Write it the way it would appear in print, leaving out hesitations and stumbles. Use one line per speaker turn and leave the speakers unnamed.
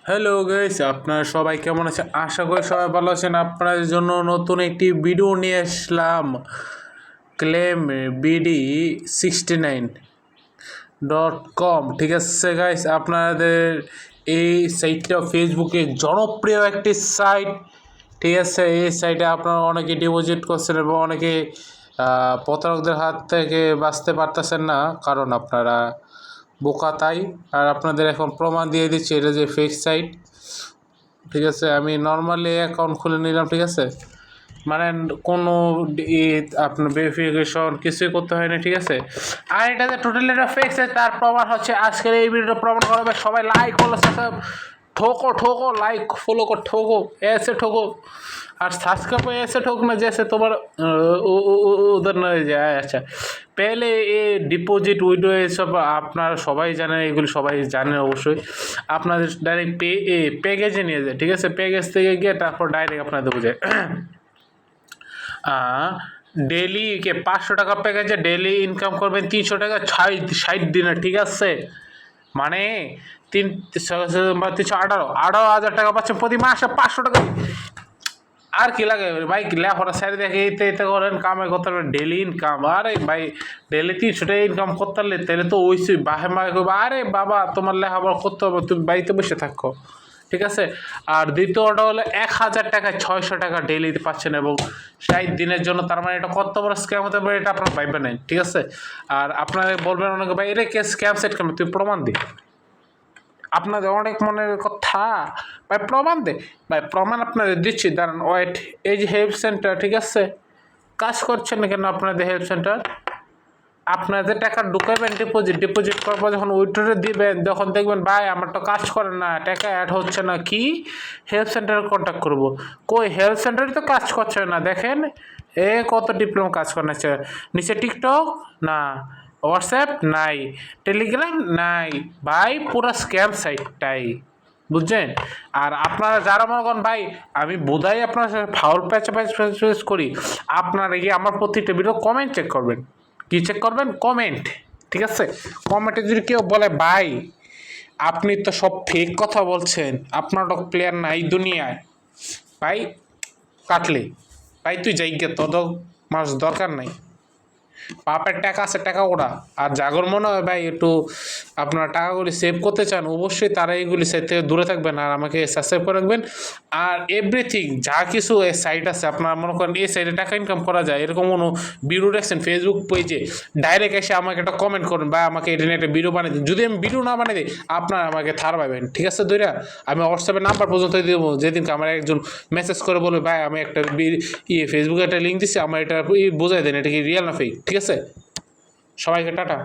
Hello guys, আপনারা সবাই কেমন আছেন? আশা করি সবাই ভালো আছেন। আপনাদের জন্য নতুন একটি ভিডিও নিয়ে আসলাম। Claim BD69.com। ঠিক আছে গাইস, আপনাদের এই সাইটটা ফেসবুকে জনপ্রিয় একটি সাইট। ঠিক আছে, এই সাইটে আপনারা অনেকে ডিপোজিট করছেন এবং অনেকে প্রতারকদের হাত থেকে বাঁচতে পারতেছেন না, কারণ আপনারা বোকা তাই। আর আপনাদের এখন প্রমাণ দিয়ে দিচ্ছি এটা যে ফেক সাইট। ঠিক আছে, আমি নর্মালি অ্যাকাউন্ট খুলে নিলাম। ঠিক আছে, মানে কোনো আপনার ভেরিফিকেশন কিছুই করতে হয় না। ঠিক আছে, আর এটা যে টোটালি এটা ফেক সাইট তার প্রমাণ হচ্ছে আজকের এই ভিডিওটা প্রমাণ করাবে। সবাই লাইক ফলো সাবস্ক্রাইব ठोको ठोको लाइक फॉलो को ठोको ऐसे ठोको और सब्सक्राइब ऐसे ठोकना जैसे तुम्हारा उधर न যায়। আচ্ছা, পেলে এ ডিপোজিট উইডো এসব আপনারা সবাই জানেন, এগুলো সবাই জানেন অবশ্যই। আপনাদের ডাইরেক্ট প্যাকেজে নিয়ে যায়। ঠিক আছে, প্যাকেজ থেকে গিয়ে তারপর ডাইরেক্ট আপনাদের বোঝায় ডেলি কে 500 টাকা প্যাকেজে ডেলি ইনকাম করবেন 300 টাকা 60 দিনে। ঠিক আছে, মানে 18,000 টাকা পাচ্ছেন প্রতি মাসে 500 টাকা। আর কি লাগে ভাই, লেখাপড়া সাইড দেখে এতে করেন কামাই করতে পারবেন ডেলি ইনকাম। আরে ভাই, ডেলি 300 টাকা ইনকাম করতে পারলে তাহলে তো ওইসই বাহে মাহে করবো। আরে বাবা, তোমার লেখাপড়া করতে হবে, তুমি বাড়িতে বসে থাকো। ঠিক আছে, আর দ্বিতীয়টা হলো 1,000 টাকায় 600 টাকা ডেলি পাচ্ছেন এবং 60 দিনের জন্য। তার মানে এটা কত বড় স্ক্যাম হতে পারে এটা আপনার ভাববেন নাই। ঠিক আছে, আর আপনারা বলবেন অনেকে ভাই এটা কে স্ক্যাম সেট কেন, তুই প্রমাণ দিই। আপনাদের অনেক মনের কথা ভাই, প্রমাণ দে ভাই। প্রমাণ আপনাদের দিচ্ছি, দাঁড়ান ওয়েট। এই যে হেল্প সেন্টার, ঠিক আছে, কাজ করছেন না কেন আপনাদের হেল্প সেন্টার? আপনাদের টাকা ঢুকাবেন ডিপোজিট করার পর যখন উইথড্রলে দিবেন তখন দেখবেন ভাই আমার তো কাজ করে না, টাকা অ্যাড হচ্ছে না। কি হেল্প সেন্টারে কন্ট্যাক্ট করবো? কই হেল্প সেন্টারে তো কাজ করছে না, দেখেন কত ডিপ্লোমা কাজ করেছে। নিচে টিকটক না, হোয়াটসঅ্যাপ নাই, টেলিগ্রাম নাই ভাই, পুরো স্ক্যাম সাইটটাই, বুঝছেন? আর আপনারা যারা মনে করেন ভাই আমি বোধাই আপনার ফাউল প্যাচ করি, আপনারা গিয়ে আমার প্রতিটা ভিডিও কমেন্ট চেক করবেন। কি চেক করবেন? কমেন্ট। ঠিক আছে, কমেন্টে যদি কেউ বলে ভাই আপনি তো সব ফেক কথা বলছেন, আপনার তো প্লেয়ার নাই দুনিয়ায়, ভাই কাটলে ভাই তুই যাই গে, তোর মাস দরকার নাই। বাপের টাকা আছে, টাকা ওরা। আর জাগর মনে হয় ভাই একটু আপনার টাকাগুলি সেভ করতে চান, অবশ্যই তারা এইগুলি সাইড থেকে দূরে থাকবেন আর আমাকে সাবস্ক্রাইব করে রাখবেন। আর এভরিথিং যা কিছু এই সাইট আছে, আপনার মনে করেন এই সাইডে টাকা ইনকাম করা যায় এরকম কোনো ভিডিও দেখছেন ফেসবুক পেজে, ডাইরেক্ট এসে আমাকে একটা কমেন্ট করুন বা আমাকে এটা নিয়ে একটা ভিডিও বানিয়ে দিন। যদি আমি ভিডিও না বানিয়ে দিই আপনারা আমাকে থার পাবেন। ঠিক আছে দইরা, আমি হোয়াটসঅ্যাপের নাম্বার পর্যন্ত দিয়ে দেবো। যেদিনকে আমার একজন মেসেজ করে বলবে ভাই আমি একটা ফেসবুকে একটা লিঙ্ক দিচ্ছি, আমার এটা বোঝাই দেন এটা কি রিয়েল না ফেক। ঠিক আছে, সবাইকে টাটা।